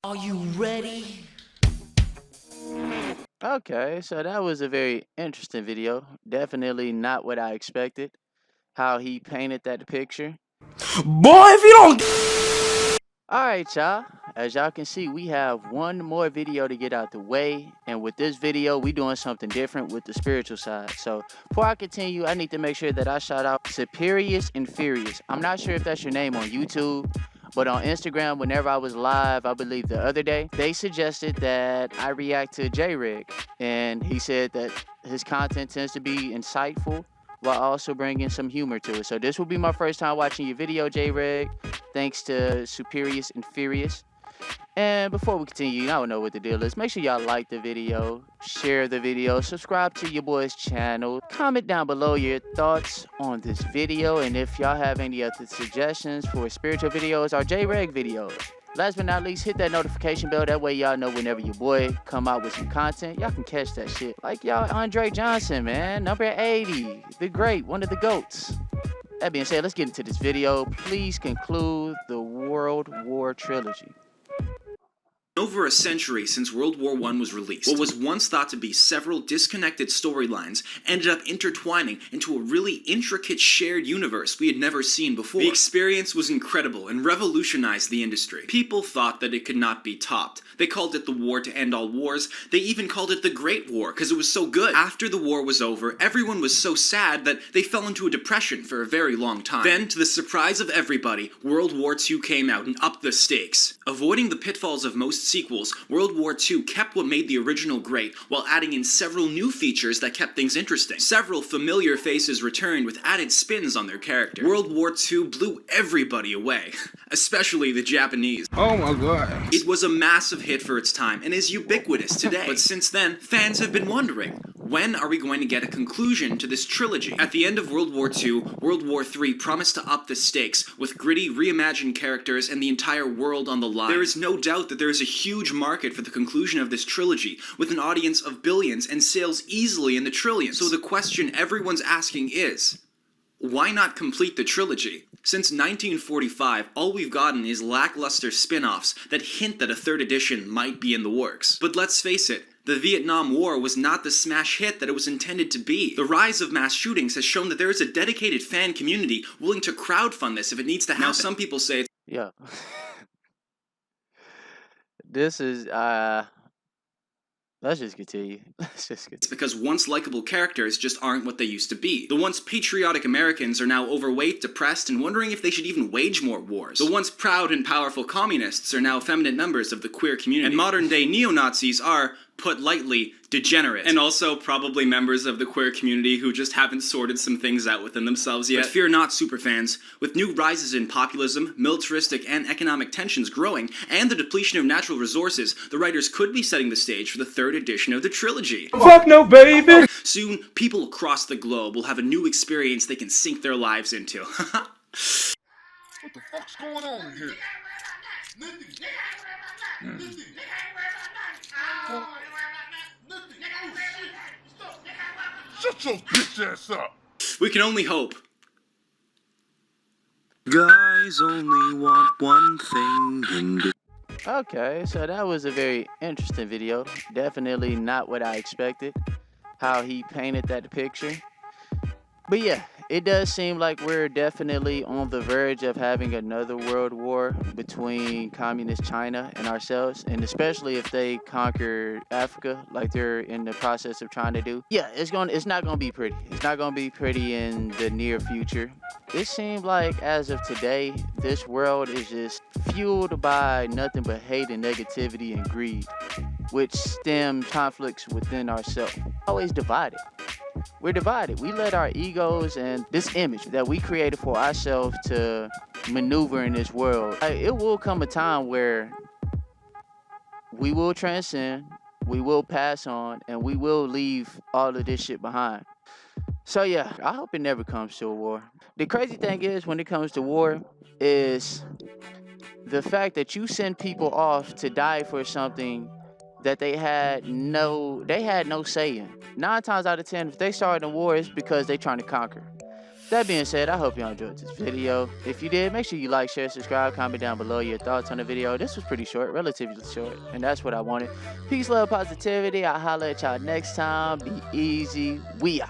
Are you ready? Okay, so that was a very interesting video. Definitely not what I expected. How he painted that picture. Boy, if you don't. Alright, y'all. As y'all can see, we have one more video to get out the way. And with this video, we doing something different with the spiritual side. So before I continue, I need to make sure that I shout out Superius and Furious. I'm not sure if that's your name on YouTube, but on Instagram, whenever I was live, I believe the other day, they suggested that I react to Jreg. And he said that his content tends to be insightful while also bringing some humor to it. So this will be my first time watching your video, Jreg. Thanks to Superius and Furious. And before we continue, y'all know what the deal is. Make sure y'all like the video, share the video, subscribe to your boy's channel, comment down below your thoughts on this video, and if y'all have any other suggestions for spiritual videos or Jreg videos. Last but not least, hit that notification bell. That way y'all know whenever your boy come out with some content, y'all can catch that shit. Like y'all Andre Johnson, man, number 80, the great, one of the GOATs. That being said, let's get into this video. Please conclude the World War Trilogy. Over a century since World War I was released, what was once thought to be several disconnected storylines ended up intertwining into a really intricate shared universe we had never seen before. The experience was incredible and revolutionized the industry. People thought that it could not be topped. They called it the war to end all wars. They even called it the Great War because it was so good. After the war was over, everyone was so sad that they fell into a depression for a very long time. Then, to the surprise of everybody, World War II came out and upped the stakes. Avoiding the pitfalls of most sequels, World War II kept what made the original great, while adding in several new features that kept things interesting. Several familiar faces returned with added spins on their character. World War II blew everybody away, especially the Japanese. Oh my god. It was a massive hit for its time and is ubiquitous today. But since then, fans have been wondering, when are we going to get a conclusion to this trilogy? At the end of World War II, World War III promised to up the stakes with gritty, reimagined characters and the entire world on the line. There is no doubt that there is a huge market for the conclusion of this trilogy, with an audience of billions and sales easily in the trillions. So the question everyone's asking is, why not complete the trilogy? Since 1945, all we've gotten is lackluster spin-offs that hint that a third edition might be in the works. But let's face it, the Vietnam War was not the smash hit that it was intended to be. The rise of mass shootings has shown that there is a dedicated fan community willing to crowdfund this if it needs to happen. Now, some people say it's Yeah. This is, let's just continue. Let's just continue. because once likable characters just aren't what they used to be. The once patriotic Americans are now overweight, depressed, and wondering if they should even wage more wars. The once proud and powerful communists are now effeminate members of the queer community. And modern-day neo-Nazis are, put lightly, degenerate. And also probably members of the queer community who just haven't sorted some things out within themselves yet. But fear not, superfans. With new rises in populism, militaristic and economic tensions growing, and the depletion of natural resources, the writers could be setting the stage for the third edition of the trilogy. Fuck no, baby. Soon, people across the globe will have a new experience they can sink their lives into. What the fuck's going on here? Shut your bitch ass up! We can only hope. Guys only want one thing in this. Okay, so that was a very interesting video. Definitely not what I expected. How he painted that picture. But yeah, it does seem like we're definitely on the verge of having another world war between communist China and ourselves, and especially if they conquer Africa like they're in the process of trying to do. Yeah, it's not gonna be pretty. It's not gonna be pretty in the near future. It seems like as of today, this world is just fueled by nothing but hate and negativity and greed, which stem conflicts within ourselves. Always divided. We're divided. We let our egos and this image that we created for ourselves to maneuver in this world. It will come a time where we will transcend, we will pass on, and we will leave all of this shit behind. So yeah, I hope it never comes to a war. The crazy thing is, when it comes to war, is the fact that you send people off to die for something that they had no say in. 9 times out of 10, if they started a war, it's because they're trying to conquer. That being said, I hope y'all enjoyed this video. If you did, make sure you like, share, subscribe, comment down below your thoughts on the video. This was pretty short, relatively short, and that's what I wanted. Peace, love, positivity. I'll holler at y'all next time. Be easy. We out.